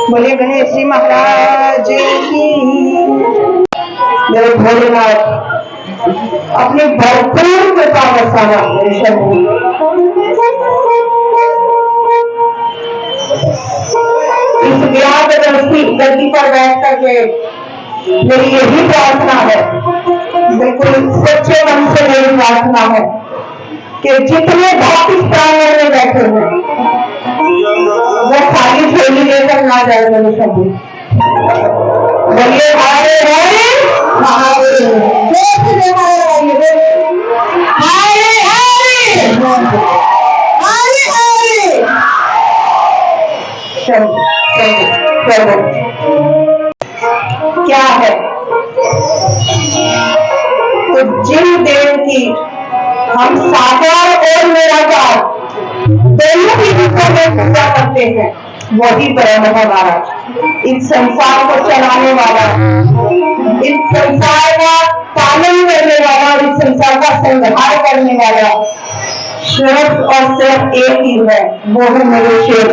बोले गणेश जी महाराज की। मेरे भोलेनाथ अपनी भरपूर कृपा बरसाना इस व्याध गद्दी पर बैठ करके मेरी यही प्रार्थना है, बिल्कुल सच्चे मन से मेरी प्रार्थना है कि जितने भक्त इस प्रांगण में बैठे हैं वो खाली झोली लेकर ना जाए। मेरे शब्द बोलिए हरे हरे हरे हरे क्या है तो जिन देव की हम साकार और निराकार दोनों ही रूपों में पूजा करते हैं वही ब्रह्म है महाराज। इस संसार को चलाने वाला, इस संसार का पालन करने वाला और इस संसार का संहार करने वाला सिर्फ और सिर्फ एक ही है, वो है मेरे शिव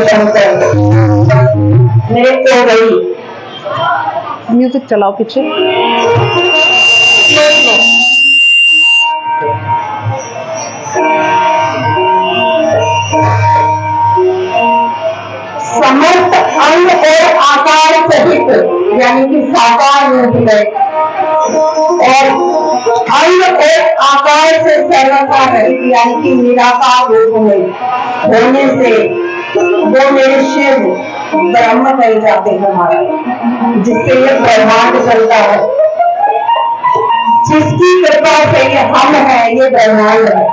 शंकर, मेरे तो गई। म्यूजिक चलाओ पीछे। समस्त अंग और आकार सहित यानी कि साकार रूप में और अंग और आकार से सर्वथा रहित यानी कि निराकार रूप में होने से वो मेरे शिव ब्रह्म कहे जाते हैं महाराज, जिससे ये ब्रह्मांड चलता है, जिसकी कृपा से ये हम है, ये ब्रह्मांड है।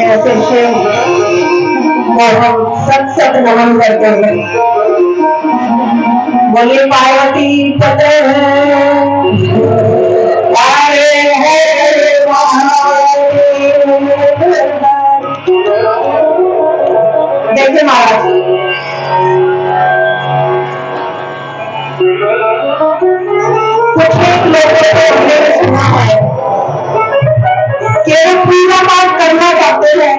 ऐसे शिव और हम सत नमन करते हैं। बोलिए पार्वती पते देखिए महाराज कुछ एक लोगों को हमने सुना है कि वो पूजा पाठ करना चाहते हैं,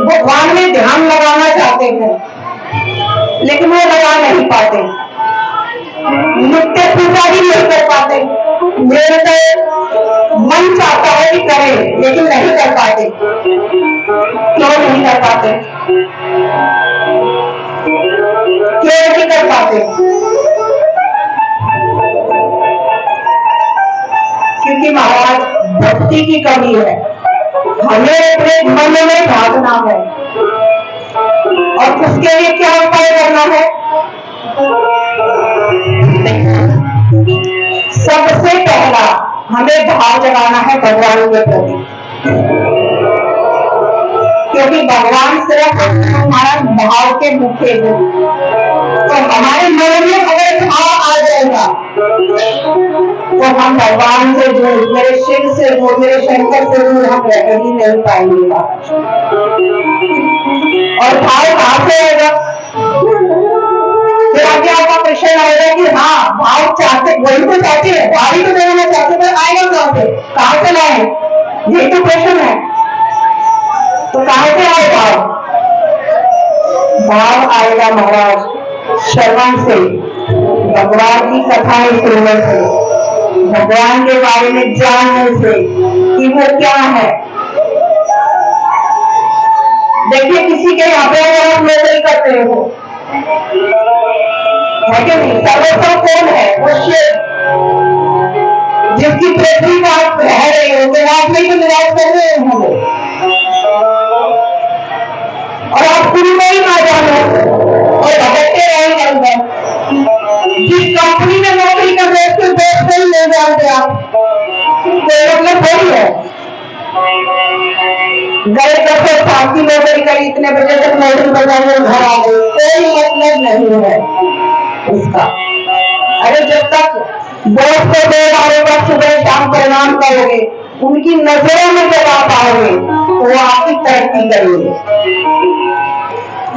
भगवान में ध्यान लगाना चाहते हैं, लेकिन वो लगा नहीं पाते, नित्य पूजा ही नहीं कर पाते। मेरे तो मन चाहता है कि करें लेकिन नहीं कर पाते। क्यों नहीं कर पाते? क्यों नहीं कर पाते? क्योंकि महाराज भक्ति की कमी है। हमें अपने मन में भागना है और उसके लिए क्या उपाय करना है? सबसे पहला हमें भाव जगाना है भगवान के प्रति, क्योंकि भगवान सिर्फ हमारा भाव के मुख्य है। तो हमारे मन में अगर भाव आ जाएगा तो हम भगवान से दूर, मेरे शिव से दूर, मेरे शंकर से दूर हम रह ही नहीं पाएंगे। और भाव कहां से आएगा? फिर आगे आपका प्रश्न आएगा कि हाँ भाव चाहते, वही तो चाहते हैं, भारी तो देना चाहते, पर आएगा कहां से लाए? ये तो प्रश्न है। तो कहां से आए भाव? भाव आएगा महाराज श्रवण से, भगवान की कथाएं सुनने से, भगवान के बारे में जानने से कि वो क्या है। देखिए किसी के यहाँ पे अगर आप नौकरी करते हो है कि नहीं, सर्वोत्तम कौन है? वो शिव, जिसकी पृथ्वी पर आप रह रहे हो, विराट में तो निराश कर रहे हो और आप गुरु में ही ना जानो और भटकते रहेंगे अंदर। जिस कंपनी में नौकरी कर रहे उसके दोस्त से ही ले जाओगे आप, कोई मतलब थोड़ी है। गए करके फांसी नौकरी करी, इतने बजे तक नौकरी बजाने घर आ गए, कोई मतलब नहीं है उसका। अरे जब तक दोस्त को 2 बार सुबह शाम प्रणाम करोगे, उनकी नजरों में जब आप आओगे तो वो आपकी तरक्की करेंगे।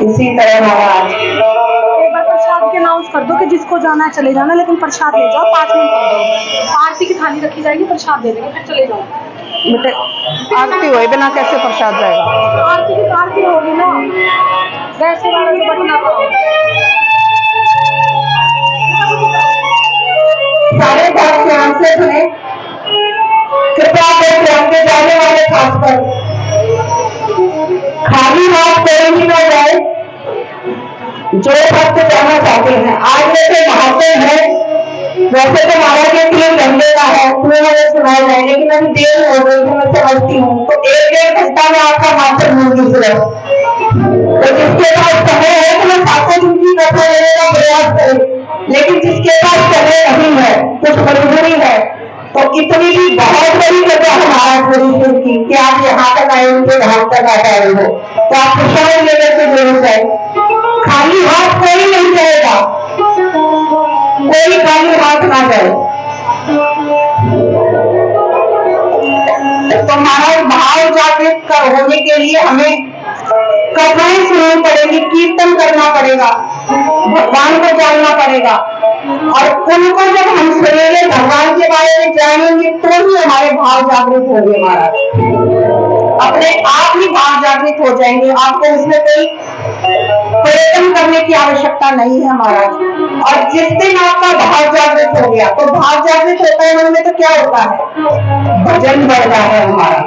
इसी तरह महाराज एक बार प्रसाद के अनाउंस कर दो कि जिसको जाना है चले जाना, लेकिन प्रसाद ले जाओ। 5 मिनट आरती की थाली रखी जाएगी, प्रसाद दे देंगे, फिर चले जाओ। बेटे आरती हुए बिना कैसे प्रसाद जाएगा? आरती की आरती होगी ना, वैसे वाला तो बटना पाओ। सारे भक्त ध्यान से सुने, कृपया देख ध्यान के जाने वाले खासकर खाली हाथ कोई भी न जाए। जो भक्त जाना चाहते हैं, आज जैसे नहाते हैं, वैसे तो महाराज के 3 घंटे का है, तुम्हें मुझे सुनाया जाए, लेकिन अभी देर हो गई तो मैं समझती हूँ, तो 1-1.5 घंटा में आपका मात्र मूर्ति सिर्फ। तो जिसके पास समय है तो मैं 7 दिन की कथा लेने का प्रयास करें, लेकिन जिसके पास समय नहीं है, कुछ मजबूरी है, तो इतनी भी बहुत बड़ी कथा है महाराज हरिश्वर की कि आप यहाँ तक आए, उनके धाम तक आ पाए हो, तो आप प्रसाद लेकर के जरूर जाए। खाली हाथ कोई नहीं जाएगा, कोई खाली हाथ ना जाए। तो महाराज भाव जागृत होने के लिए हमें कथाएं सुननी पड़ेगी, कीर्तन करना पड़ेगा, भगवान को जानना पड़ेगा, और उनको जब हम सुनेंगे, भगवान के बारे में जानेंगे, तो ही हमारे भाव जागृत होंगे महाराज, अपने आप ही भाव जागृत हो जाएंगे। आपको उसमें कोई प्रयत्न करने की आवश्यकता नहीं है महाराज। और जिस दिन आपका भाव जागृत हो गया, तो भाव जागृत होता है मन में, तो क्या होता है? भजन बढ़ता है हमारा।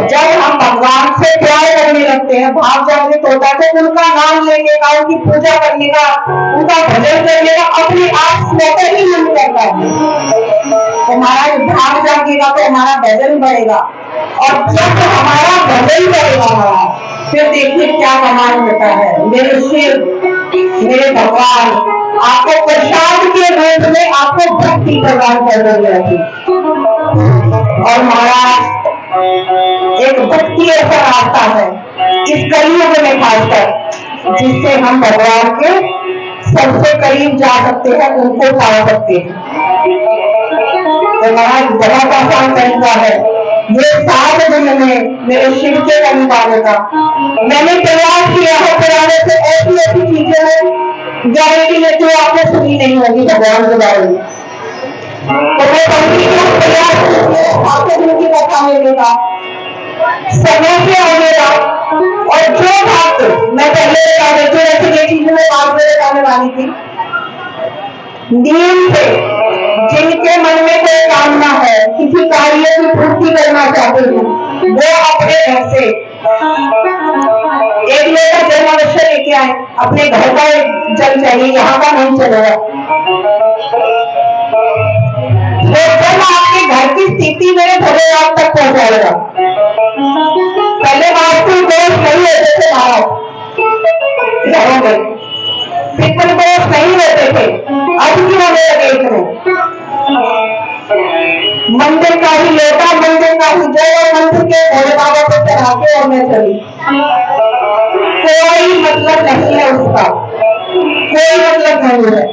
जब हम भगवान से प्यार करने लगते हैं, भाव जागृत होता है, तो उनका नाम लेने का, उनकी पूजा करने का, उनका भजन करने का अपने आप स्वतः ही मन करता है। तो हमारा भाव जागेगा तो हमारा भजन बढ़ेगा, और जब हमारा भजन बढ़ेगा हमारा, फिर देखिए क्या कमाल होता है। मेरे शिव, मेरे भगवान आपको प्रसाद के रूप में आपको भक्ति प्रदान कर देंगे। और महाराज एक भक्ति ऐसा रास्ता है इस कलयुग में खासकर, जिससे हम भगवान के सबसे करीब जा सकते हैं, उनको पा सकते हैं। तो महाराज बहुत आसान तरीका है ये 7 दिन में मेरे शिव के करीब पाने का। मैंने प्रयास किया है कराने से, ऐसी ऐसी चीजें हैं गारंटी लेते हुए आपने सुनी नहीं होगी भगवान के बारे में। तो मैं प्रयास आपको दिन की कथा लेने का, समय से आने का, और जो भक्त मैं पहले बता देती हूँ, ऐसी ये चीजें मैं बाद में बताने वाली थी, नींद से जिनके मन में कोई कामना है, किसी कार्य की पूर्ति करना चाहते हैं, वो अपने घर से 1 लीटर जल अवश्य लेके आए। अपने घर का जल चाहिए, यहाँ का नहीं चलेगा। तो जल आपके घर की स्थिति में भले आप तक पहुंचाएगा। पहले वास्तु दोष नहीं होते थे महाराज घरों में, पितृ दोष नहीं होते थे, अब क्यों होने लगे इतने? मंदिर का ही लोटा, मंदिर का ही जल, और मंदिर के भोले बाबा को चढ़ा के और मैं चली, कोई मतलब नहीं है उसका, कोई मतलब नहीं है।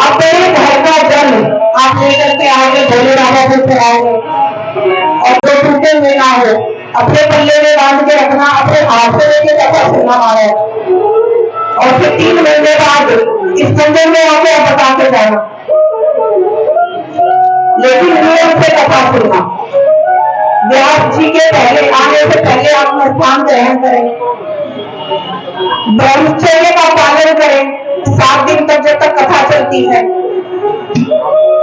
अपने घर का जल आप लेकर के आगे भोले बाबा को चढ़ाओगे, और जो टूटे हुए ना हो अपने पल्ले में बांध के रखना, अपने हाथ से लेके कथा सुनना मारे, और फिर 3 महीने बाद इस मंदिर में आके आप बता के जाना, लेकिन नियम से कथा सुनना। व्यास जी के पहले आने से पहले आप स्थान ग्रहण करें, ब्रह्मचर्य का पालन करें 7 दिन तक, जब तक कथा चलती है।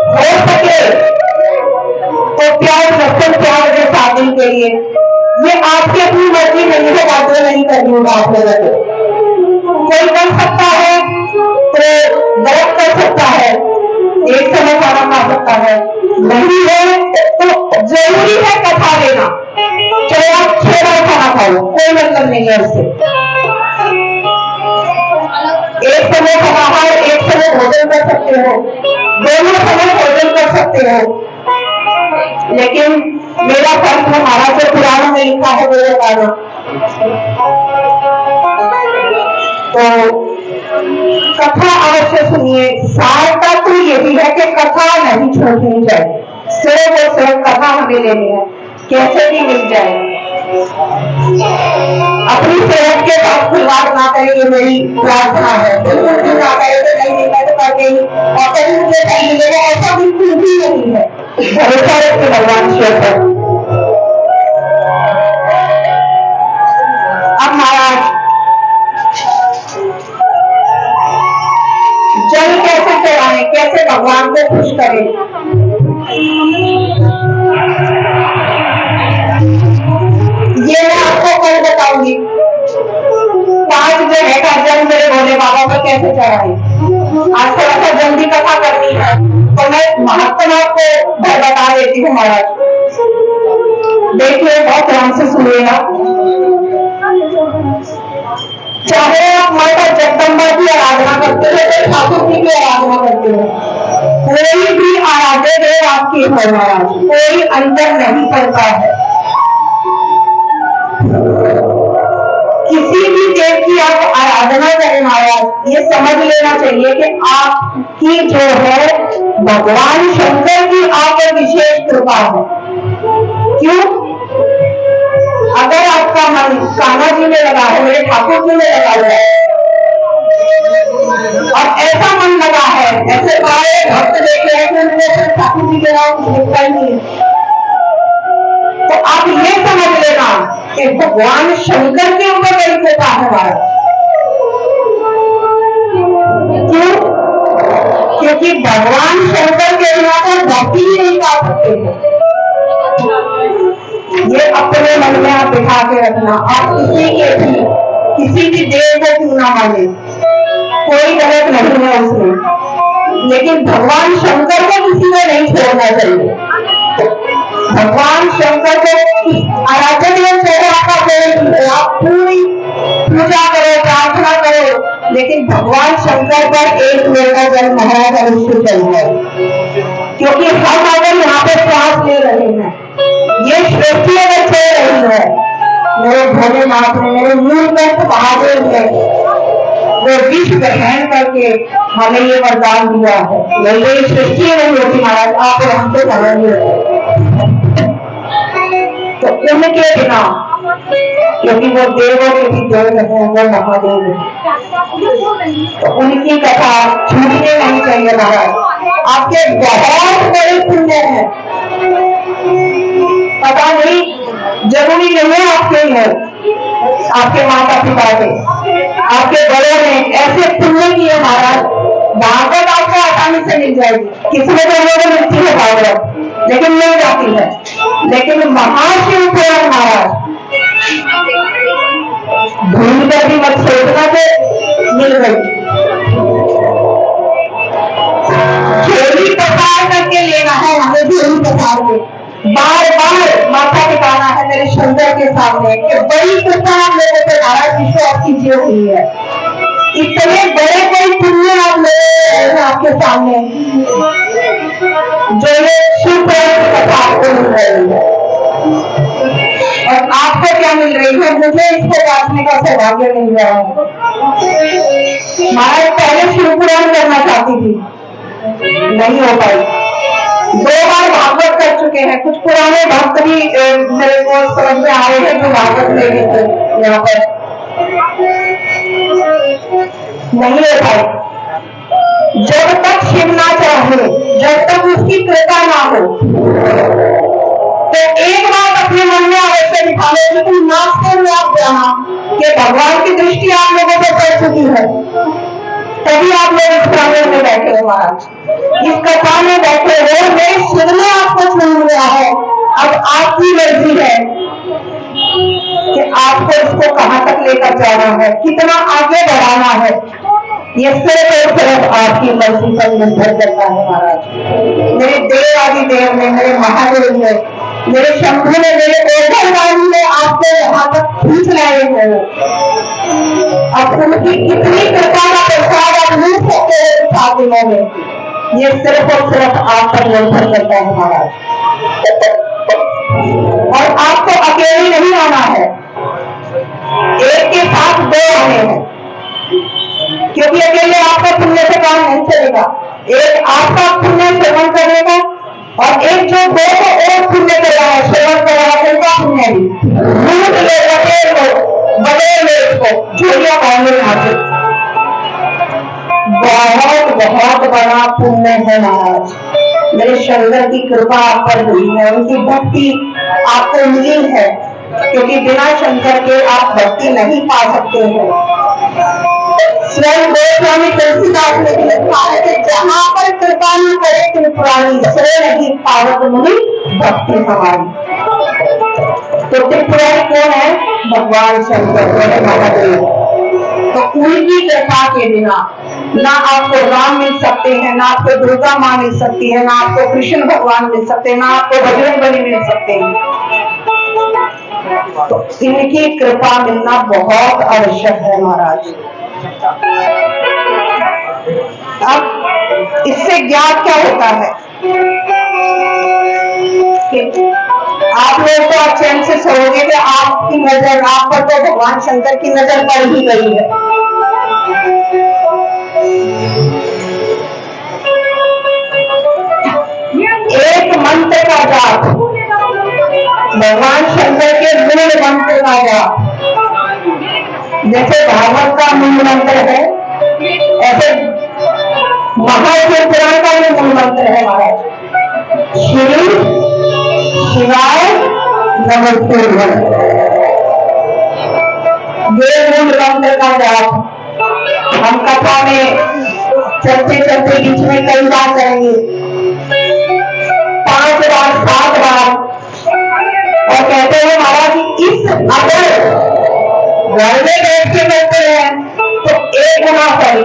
हो सके तो प्यार लहसुन प्याज दे 7 दिन के लिए, ये आपकी अपनी मर्जी नहीं है, बातें नहीं करनी होगा आप लोगों को। कोई कर सकता है तो व्रत कर सकता है, एक समय खाना खा सकता है, नहीं है तो जरूरी है कथा लेना, चाहे आप 6 बार खाना खाओ, कोई मतलब नहीं है उससे। एक समय फलाहार, एक समय भोजन कर सकते हो, दोनों समय भोजन कर सकते हो, लेकिन मेरा फर्ज हमारा जो पुराण में लिखा है वो बताना। तो कथा अवश्य सुनिए। सारता तो यही है कि कथा नहीं छोड़नी चाहिए, सिर्फ और सिर्फ कथा हमें लेनी है, कैसे भी मिल जाए। अपनी सेहत के साथ खिलवाड़ ना करें, ये मेरी प्रार्थना है। बिल्कुल भी ना करें तो नहीं, मैं तो कर गई और कहीं मुझे सही मिलेगा, ऐसा बिल्कुल भी नहीं है। भरोसा रखिए भगवान शिव पर। अब महाराज जल कैसे चढ़ाएं, कैसे भगवान को खुश करें? ये मैं आपको कल बताऊंगी। 5 जगह का जल मेरे भोले बाबा पर कैसे चढ़ाए। आज थोड़ा सा जल्दी कथा करनी है तो मैं महत्व आपको बता देती हूँ महाराज। देखिए बहुत ध्यान से सुनिएगा। चाहे आप माता जगदम्बा की आराधना करते हो तो ठाकुर जी की आराधना करते हो, कोई भी आराध्य देव आपकी है महाराज, कोई अंतर नहीं पड़ता है। किसी भी देव की आप आराधना करें महाराज, ये समझ लेना चाहिए कि आपकी जो है भगवान शंकर की आप पर विशेष कृपा है। क्यों? अगर आपका मन कान्हा जी में लगा है, मेरे ठाकुर जी में लगा हुआ है और ऐसा मन लगा है, ऐसे सारे भक्त देखे हैं कि उनमें ठाकुर जी के नाम दिखता ही नहीं, तो आप ये समझ लेना कि भगवान शंकर के ऊपर बड़ी कृपा है हमारा। क्यों? क्योंकि भगवान शंकर के बिना तो भक्ति ही नहीं पा सकते। ये अपने मन में आप बिठा के रखना। आप किसी भी देव को क्यों ना माने, कोई गलत नहीं है उसमें, लेकिन भगवान शंकर को किसी को नहीं छोड़ना चाहिए। भगवान शंकर को आराध्य देव आप पूरी पूजा करो, प्रार्थना करो, लेकिन भगवान शंकर पर एक मेरा जल महाराज अवश्य चाहिए। क्योंकि हम अगर यहाँ पे श्वास ले रहे हैं, ये सृष्टि अगर चल रही है, मेरे भोलेनाथ ने, मेरे नीलकंठ महादेव ने वो विष ग्रहण करके हमें ये वरदान दिया है। ये सृष्टि नहीं होती महाराज, आप हमसे समझिए। तो उनके बिना, क्योंकि वो देवों के भी देव है, वो महादेव है, तो उनकी कथा छूटने नहीं चाहिए महाराज। आपके बहुत बड़े पुण्य है, पता नहीं, जरूरी नहीं है आपके हैं, आपके माता पिता के, आपके बड़ों ने ऐसे पुण्य किए महाराज, भागवत आपको आसानी से मिल जाएगी। किसमें तो लोगों मिलती है भागवत, लेकिन मिल जाती है, लेकिन महाशिव पुराण महाराज ढूंढ कर भी मत सोचना कि मिल गई। झोली पसार करके लेना है हमें, झोली पसार के बार बार माथा टिकाना है मेरे शंकर के सामने कि बड़ी कृपा आप लोगों पे महाराज जिसको आपकी जीव हुई है। इतने बड़े कोई पुण्य आप लोग आपके सामने जो ये शिव कथा आपको मिल रही है, और आपको क्या मिल रही है, मुझे इसको बांटने का सौभाग्य मिल रहा है। महाराज पहले शिव पुराण करना चाहती थी, नहीं हो पाई। 2 बार भागवत कर चुके हैं, कुछ पुराने भक्त भी मेरे को समझ में आ रहे हैं जो भागवत ले गए थे यहाँ पर, नहीं हो पाई। जब तक शिव ना चाहे, जब तक उसकी कृपा ना हो, तो एक बात अपने मन में अवश्य बिठा लो, लेकिन नाचते हुए आप जाना कि भगवान की दृष्टि आप लोगों पर पड़ चुकी है, तभी आप लोग इस प्रांगण में बैठे हो महाराज, इस कथा में बैठे हो। मेरे शिव ने आपको चुन लिया है, अब आपकी मर्जी है कि आपको इसको कहां तक लेकर जाना है, कितना आगे बढ़ाना है। ये सिर्फ और सिर्फ आपकी मर्जी पर निर्भर करता है महाराज। मेरे देव आदि देव ने, मेरे महादेव ने, मेरे शंभु ने, मेरे ओघरवाणी ने आपको यहाँ तक खींच लाए हैं। अब उनकी कितनी कृपा का प्रसाद आप मिल सकते हैं साथियों में, ये सिर्फ और सिर्फ आप पर निर्भर करता है महाराज। और आपको अकेले नहीं आना है, एक के साथ 2 आने हैं, क्योंकि अकेले आपका पुण्य से काम नहीं चलेगा। एक आपका पुण्य सेवन करेगा और एक जो 2 को और पुण्य कर रहा है, सेवन कर रहा है, उनका पुण्य भी बहुत बड़ा पुण्य है महाराज। मेरे शंकर की कृपा आप पर हुई है, उनकी भक्ति आपको मिली है, क्योंकि बिना शंकर के आप भक्ति नहीं पा सकते हैं। स्वयं गोस्वामी तुलसीदास ने भी लिखा है कि जहां पर कृपा न करे त्रिपुरारी, सो नहीं पावत मुनि भक्ति हमारी। तो त्रिपुरारी कौन है? भगवान शंकर, महादेव। तो उनकी कृपा के बिना ना आपको राम मिल सकते हैं, ना आपको दुर्गा माँ मिल सकती है, ना आपको कृष्ण भगवान मिल सकते हैं, ना आपको बजरंगबली मिल सकते हैं। तो इनकी कृपा मिलना बहुत आवश्यक है महाराज। अब इससे ज्ञात क्या होता है कि आप लोग तो चैन से सोओगे कि आपकी नजर, आप पर तो भगवान शंकर की नजर पड़ ही गई है। एक मंत्र का जाप, भगवान शंकर के मूल मंत्र का जाप, जैसे भागवत का मूल मंत्र है, ऐसे महाशिव पुराण का भी मूल मंत्र है महाराज। श्री शिवाय नमस्ते। ये मूल मंत्र का जाप हम कथा में चलते चलते बीच में कई बार करेंगे, 5 बार 7 बार। और कहते हैं महाराज इस अगर घर में बैठ के करते हैं तो 1 गुना फल,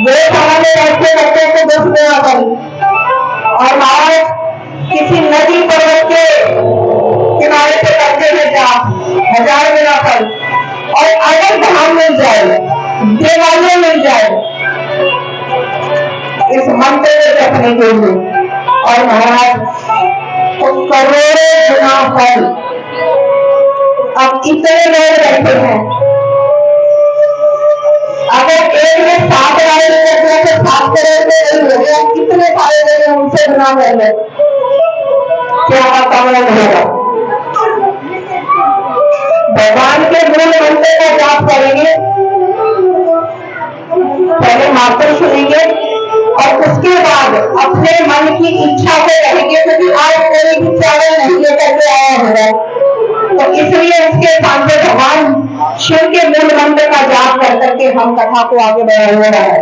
वो खाना में बैठ के करते हैं तो 10 गुना फल। और महाराज किसी नदी पर्वत के किनारे पे करते हैं जाप, 1000 गुना फल। और अगर धाम मिल जाए, देवालय मिल जाए इस मंत्र को जपने के लिए, और महाराज तो करोड़ों गुना फल। अब इतने लोग रहते हैं, अगर एक में 7 वाले करते हैं तो 7 करोड़ में नहीं हो गया, कितने सारे लोग उनसे गुना कर ले, क्या वातावरण होगा। भगवान के मूल मंत्र का जाप करेंगे, पहले मात्र सुनेंगे और उसके बाद अपने मन की इच्छा को कहेंगे, क्योंकि आज कोई भी चावल नहीं लेकर के आया है, तो इसलिए उसके सामने भगवान शिव के मूल मंत्र का जाप कर करके हम कथा को आगे बढ़ा रहे हैं।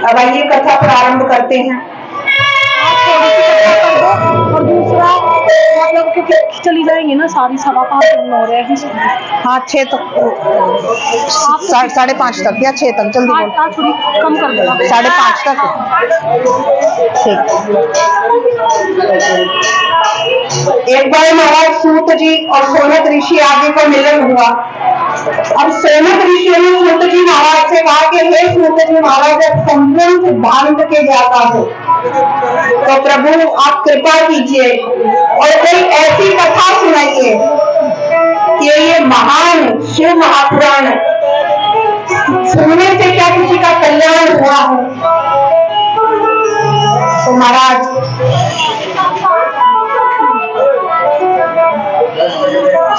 अब आइए कथा प्रारंभ करते हैं। और दूसरा मतलब क्योंकि चली जाएंगी ना सारी, 5:15 हो रहे हैं। हाँ 6 तक, 5:30 तक या 6 तक, जल्दी बोलो। आज थोड़ी कम कर देना, 5:30 तक। ठीक। एक बार महाराज सूत जी और सोनक ऋषि आदि को मिलन हुआ। अब सोनक ऋषि ने सूत जी महाराज से कहा कि हे सूत जी महाराज, जब संपूर्ण सिद्धांत के जाता हो तो प्रभु आप कृपा कीजिए और कोई ऐसी कथा सुनाइए कि ये महान शिव महापुराण सुनने से क्या किसी का कल्याण हुआ है। तो महाराज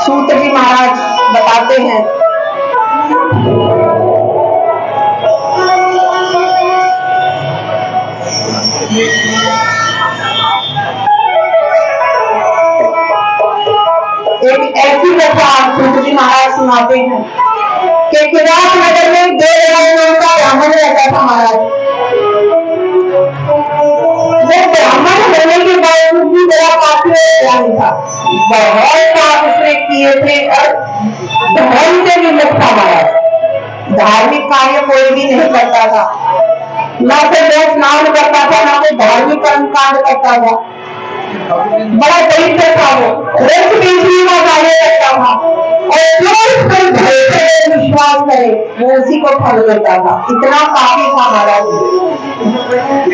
सूत जी महाराज बताते हैं, एक ऐसी कथा सूत जी महाराज सुनाते हैं कि किरात नगर में 2 नाम का ब्राह्मण रहता था महाराज। वो ब्राह्मण होने के बावजूद भी बड़ा पापी ज्ञानी था, बहुत पाप उसने किए थे और धर्म से भी मुक्त था महाराज। धार्मिक कार्य कोई भी नहीं करता था, ना तो स्नान करता था, ना तो धार्मिक कर्म कांड करता था। बड़ा दरिद्र था वो, रक्त बेचने का कार्य करता था और जो उस पर भरोसे विश्वास करे वो उसी को फल देता था, इतना पापी था महाराज।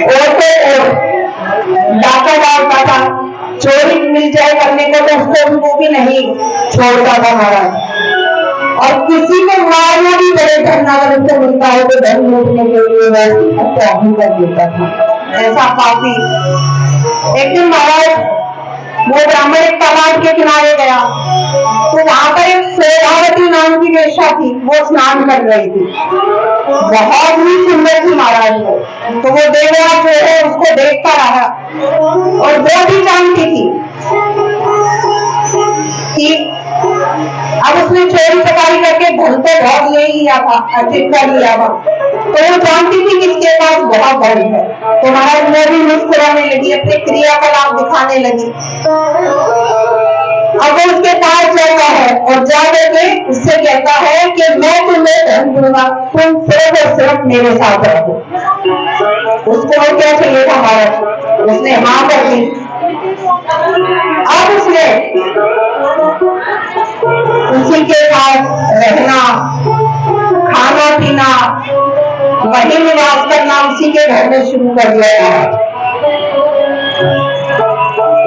और डाका डालता था, चोरी मिल जाए करने को तो उसको वो भी नहीं छोड़ता था महाराज। और किसी को मारना भी बड़े धरना अगर उसको मिलता है तो धन लूटने के लिए वैसे हत्या भी कर देता था, ऐसा पापी। एक दिन महाराज वो ब्राह्मण एक तालाब के किनारे गया तो वहां पर एक सोभावती नाम की वेश्या थी, वो स्नान कर रही थी, बहुत ही सुंदर थी महाराज वो। तो वो देवराज जो है उसको देखता रहा और वो भी जानती थी कि अब उसने चोरी चकारी करके धन तो बहुत ले लिया था, अर्जित कर लिया था, तो वो जानती थी कि इसके पास बहुत धन है। तो महाराज वो भी मुस्कुराने लगी, अपने क्रियाकलाप दिखाने लगी। अब वो उसके पास जाता है और जाकर के उससे कहता है कि मैं तुम्हें धन दूंगा, तुम सिर्फ और सिर्फ मेरे साथ रहो। उसको और क्या चाहिए था महाराज, उसने हाँ कर दी। अब उसने उसी के साथ रहना, खाना पीना, वही निवास करना उसी के घर में शुरू कर दिया है।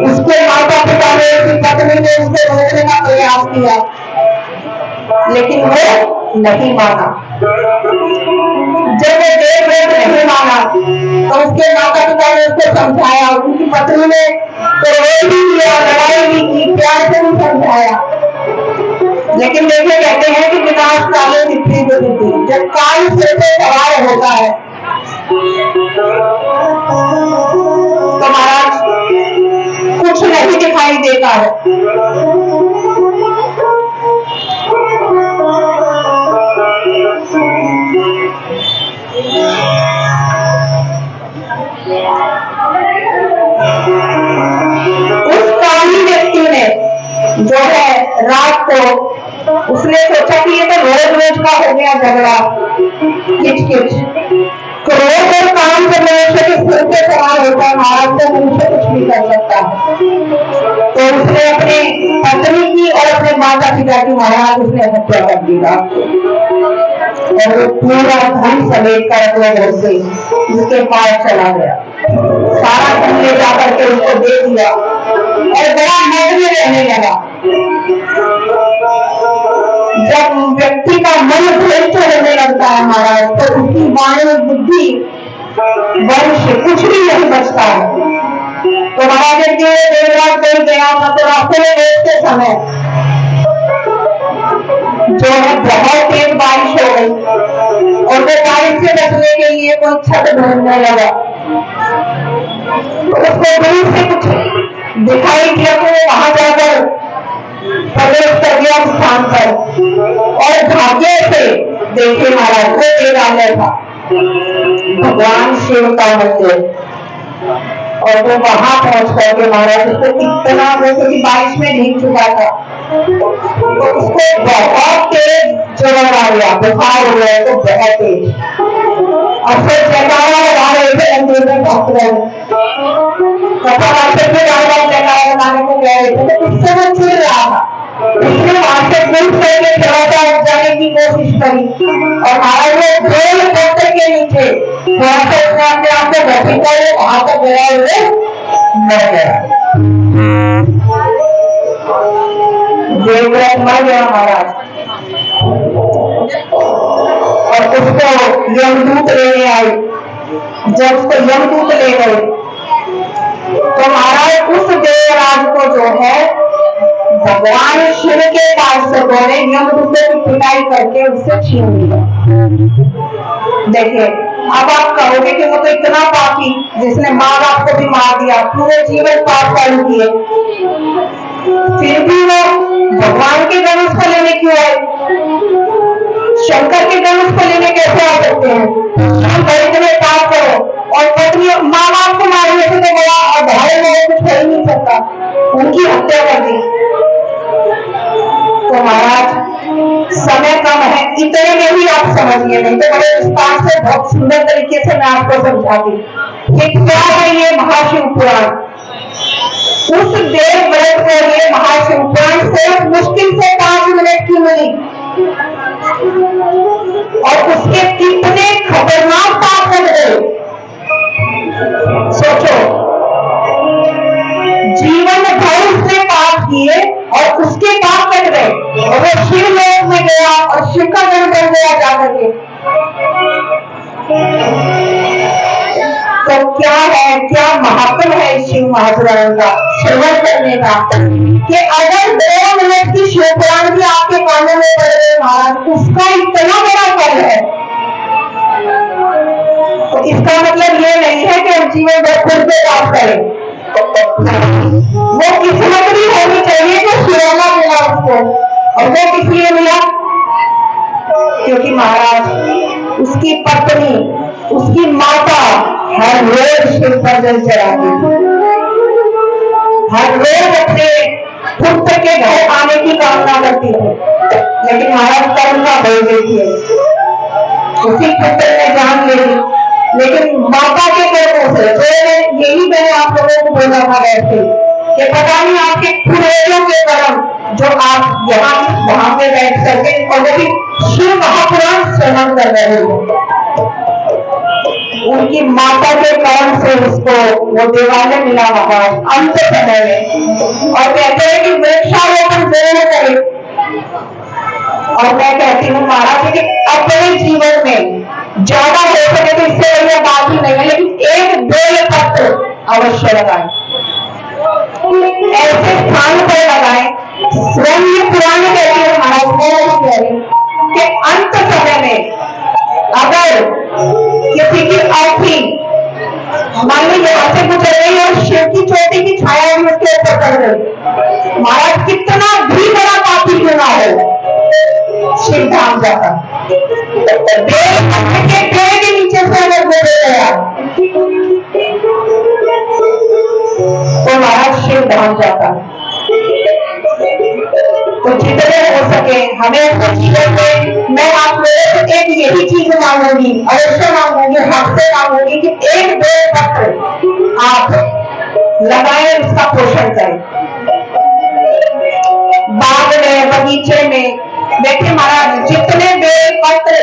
उसके माता पिता ने, उसकी पत्नी ने उसे रोकने का प्रयास किया लेकिन वो नहीं माना। जब वो देर रात नहीं माना तो उसके माता पिता ने उसको समझाया, उनकी पत्नी ने तो रोई भी किया, लड़ाई भी की, प्यार से भी समझाया, लेकिन देखे कहते हैं कि विनाश काले मिट्टी को मिट्टी, जब काल सिर पे सवार होता है तो महाराज कुछ नहीं दिखाई देता है। उस काली व्यक्ति ने जो है रात को उसने सोचा कि ये तो रोज रोज का हो गया झगड़ा, किच-किच, क्रोध और काम करने से सिर पे सवार होता है, महाराज को मुंह से कुछ भी कर सकता है। तो उसने अपने पत्नी की और अपने माता पिता की महाराज उसने हत्या कर दी और वो पूरा धन समेट कर अपने घर से उसके पास चला गया, सारा धन ले जाकर के उसको दे दिया और बड़ा मज में रहने लगा। जब व्यक्ति का मन भ्रष्ट होने लगता है महाराज तो उसकी वाणी, बुद्धि, वंश कुछ भी नहीं बचता है। तो महाराज एक देवराज कहीं गया था तो रास्ते में देखते समय जो है बहुत तेज बारिश हो गई और वो बारिश से बचने के लिए कोई छत ढूंढने लगा। तो उसको दूर से कुछ दिखाई दिया तो वहां जाकर प्रवेश कर दिया उस स्थान पर और भाग्य से देखे महाराज वो देवालय था, भगवान शिव का मंदिर। और वो वहां पहुंच करके महाराज उसको इतना वो क्योंकि बारिश में भीग चुका था तो उसको बहुत तेज ज्वर आ गया, बुखार हो गया तो बहुत तेज। अब फिर जयकारा लगा रहे थे मंदिर में डॉक्टर जयकारा लगाने को कह रहे थे तो उससे वो चिड़ रहा था। उसने वहां से दूर करके थोड़ा सा जाने की कोशिश करी और महाराज वो गोल पत्थर के नीचे थोड़ा सा उसने अपने आप को घसीटा हुए वहां तक गया हुए मर गया। देवराज मर गया महाराज और उसको यमदूत लेने आए। जब उसको यमदूत ले गए तो महाराज उस देवराज को जो है भगवान शिव के पार्षदों ने यमदूतों की पिटाई करके उससे छीन लिया। देखिए अब आप कहोगे कि वो तो इतना पापी जिसने माँ बाप को भी मार दिया, पूरे जीवन पाप कर्म किए, फिर भी वो भगवान के धनुष को लेने क्यों आए? शंकर के धनुष को लेने कैसे आ सकते हैं? हम बड़े पाप करो और पत्नी माँ बाप को मारने से तो बड़ा अधारण है, कुछ कर ही नहीं सकता, उनकी हत्या कर दी। तो महाराज समय कम है, इतने में ही आप समझिए, नहीं तो बड़े विस्तार से बहुत सुंदर तरीके से मैं आपको समझाती कि क्या है ये महाशिव पुराण। उस देवव्रत को ये महाशिव पुराण सिर्फ मुश्किल से 5 मिनट की मिली और उसके और उसके पाप कट गए और वो शिव लोक में गया और शिव का गण बन गया जाकर के। तो क्या है, क्या महत्व है शिव महापुराण का श्रवण करने का, कि अगर 2 मिनट की शिव पुराण भी आपके कानों में पड़ रहे महाराज, उसका इतना बड़ा फल है। तो इसका मतलब ये नहीं है कि हम जीवन भर खुद पे काम करें, वो किस्मत भी होनी चाहिए जो शिरोला मिला उसको। और वो किस लिए मिला? क्योंकि महाराज उसकी पत्नी, उसकी माता हर रोज शिव पर जल चढ़ाती, हर रोज अपने पुत्र के घर आने की कामना करती थी, लेकिन महाराज कर्म का बोल देती है, उसी पुत्र ने जान ले ली। लेकिन माता के कर्मों से, तो यही मैंने आप लोगों को बोला था बैठे कि पता नहीं आपके पूर्वजों के कर्म जो आप यहाँ वहां पे बैठ करके और वो भी शिव महापुराण श्रवण कर रहे हो, उनकी माता के कर्म से उसको वो देवालय मिला वहां अंत समय में। और कहते हैं कि वृक्षारोपण जरूर करें। और मैं कहती हूँ महाराज कि अपने जीवन में ज्यादा हो सके तो इससे बढ़िया बात ही नहीं है, लेकिन एक बेल पत्र अवश्य लगाएं, ऐसे स्थान पर लगाएं। स्वयं ये पुराने कहती है महाराज कि अंत समय में अगर किसी की अर्थी मान लो यहाँ से गुजर रही और शिव की चोटी की छाया भी उसके ऊपर पड़ गई, महाराज कितना भी बड़ा पापी क्यों ना हो, शिव धाम जाता। पेड़ के नीचे से अगर गुजर गया तो महाराज शिव धाम जाता। तो जितने हो सके हमें अपने जीवन में, मैं आप लोगों से एक यही चीज मांगूंगी, अवश्य मांगूंगी, हक से मांगूंगी कि एक बेल पत्र आप लगाएं, उसका पोषण करें। बाग में, बगीचे में देखिए महाराज, जितने बेल पत्र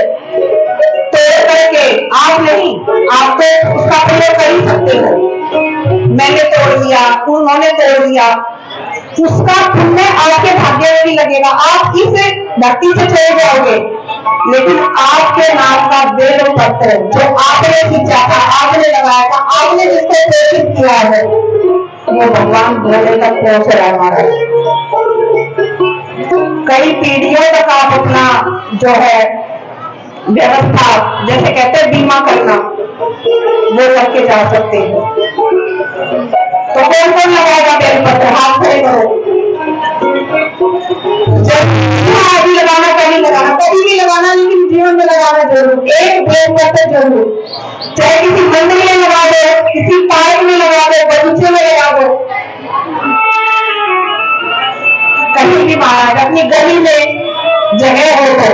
तोड़ करके आप नहीं, आप तो उसका प्रयोग कर ही सकते हो। मैंने तोड़ दिया, उन्होंने तोड़ दिया, उसका पुण्य आपके भाग्य में भी लगेगा, आप इस धरती से चले जाओगे। लेकिन आपके नाम का बेल पत्र जो आपने खींचा था, आपने लगाया था, आपने जिसको प्रेषित किया है, वो भगवान भोले तक पहुंच रहा है महाराज। कई पीढ़ियों तक आप अपना जो है व्यवस्था, जैसे कहते हैं बीमा करना, वो करके जा सकते हैं। तो कौन कौन लगाएगा बेलपत्र? हाथ खड़े करो। अभी लगाना, कभी लगाना, कभी भी लगाना, लेकिन जीवन में लगाना जरूर, एक बेलपत्र जरूर, चाहे किसी मंदिर में लगा दो, किसी पार्क में लगा दो, बगीचे में लगा दो, कहीं भी महाराज अपनी गली में जगह हो तो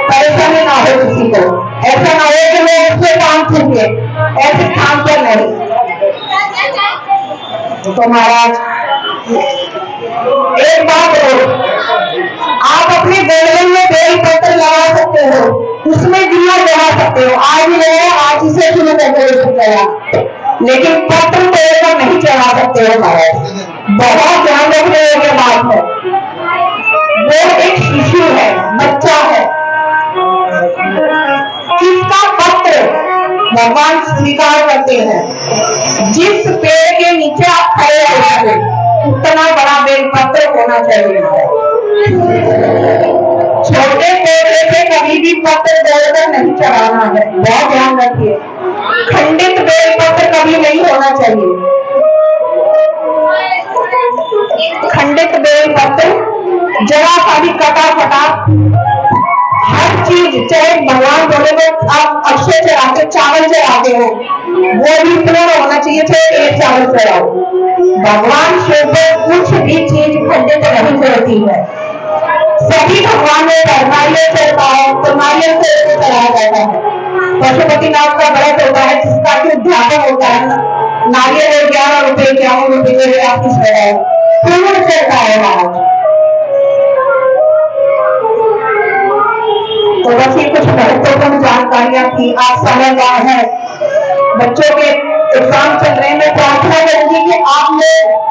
परेशानी ना हो किसी को, ऐसा ना हो कि लोग उससे काम छूटे, ऐसे काम पर नहीं। तो महाराज एक बात हो, आप अपने बेलवन में बेल पत्र लगा सकते हो, उसमें दिया जला सकते हो, आज ले आज इसे शुरू डेकोरेशन करा, लेकिन पत्र तोड़कर नहीं चढ़ा सकते हो महाराज। बहुत ध्यान रखने योग्य बात है। वो एक शिशु है, बच्चा है, किसका पत्र भगवान स्वीकार करते हैं? जिस पेड़ के नीचे आप खड़े हो उतना बड़ा बेल पत्र होना चाहिए। छोटे पेड़ पे कभी भी पत्र तोड़कर नहीं चढ़ाना है, बहुत ध्यान रखिए। खंडित बेल पत्र कभी नहीं होना चाहिए। खंडित बेल पत्र, जरा सा भी कटा फटा, हर चीज, चाहे भगवान बोले वो आप अक्षय चढ़ाते, चावल चढ़ाते हो, वो भी इतना होना चाहिए, चाहे एक चावल चढ़ाओ। भगवान शिव को कुछ भी चीज खंडित नहीं करती है, सभी भगवान ने नारियल चढ़ता है तो नारियल से चढ़ाया जाता है। पशुपतिनाथ का व्रत होता है जिसका कि उद्यापन होता है, नारियल 11 रुपए 51 रुपए के आप किस पूर्ण चढ़ता है महाराज। तो बस ये कुछ महत्वपूर्ण जानकारियां थी। आप समझदार हैं, बच्चों के एग्जाम चल रहे हैं, मैं प्रार्थना करूंगी कि आप लोग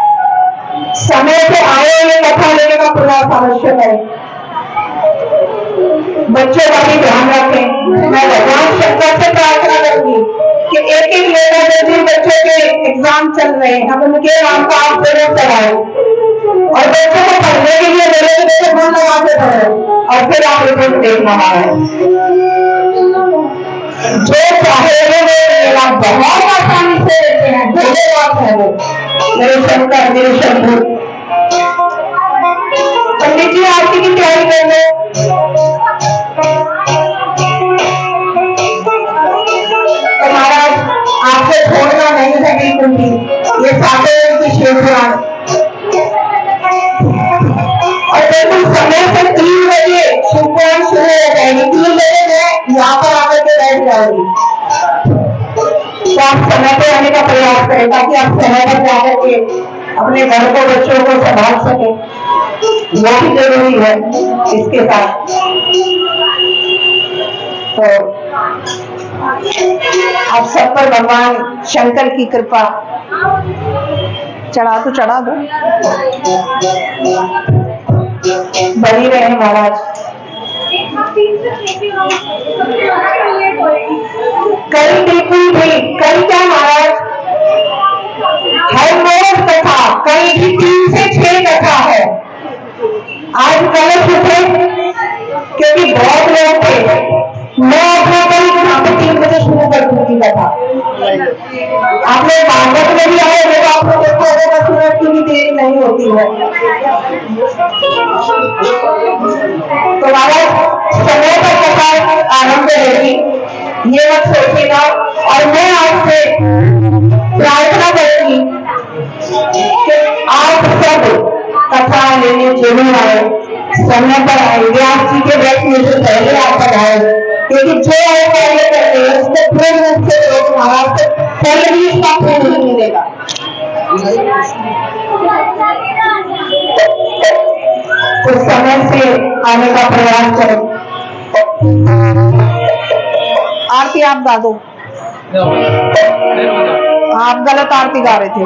समय से आए बहुत आवश्यक है। बच्चों का भी ध्यान रखें। मैं भगवान शंकर से प्रार्थना करूंगी कि एक एक लेकर जो भी बच्चों के एग्जाम चल रहे हैं, अब उनके नाम का आप जरूर कराएं और बच्चों को पढ़ने के लिए बोले तो मन लगा के पढ़ो और फिर आप रिपोर्ट देखना है। जो चाहे वो मेरा बहुत आसानी से देते हैं, धन्यवाद है वो मेरे शंकर, मेरे शंभू। पंडित जी आरती की तैयारी कर लो। तो महाराज आपको छोड़ना नहीं है बिल्कुल भी, ये सातों की शेषवान और बिल्कुल समय से 3 बजे शुक्रवार शुरू हो जाएगी। 3 बजे मैं यहाँ पर आकर के बैठ जाऊंगी, तो आप समय पे आने का प्रयास करें ताकि आप समय पर जाकर के अपने घर को, बच्चों को संभाल सके। वो भी जरूरी है इसके साथ। तो आप सब पर भगवान शंकर की कृपा चढ़ा तो चढ़ा दो। बनी रहे महाराज। कल बिल्कुल भी, कल क्या महाराज, हर रोज कथा, कल भी 3 से 6 कथा है। आज कलश उठे क्योंकि बहुत लोग थे। मैं अपना कल यहाँ पे 3 बजे शुरू कर दूंगी कथा। आप लोग भागवत में भी आए हो तो आप लोग देखो 10 मिनट की भी देरी नहीं होती है। तो महाराज समय पर कथा आरंभ रहेगी, ये मत सोचिएगा। और मैं आपसे प्रार्थना करूंगी कि आप सब कथा लेने जरूर आए, समय पर आए। व्यास जी के बैठने से पहले आप आए, क्योंकि जो कार्य करते हैं उसको पूर्ण रूप से लोग महाराज से पहले भी इसका फल नहीं मिलेगा। तो समय से आने का प्रयास करें। आरती आप गा दो। आप गलत आरती गा रहे थे।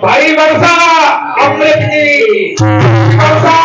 भाई वर्षा अमृत की वर्षा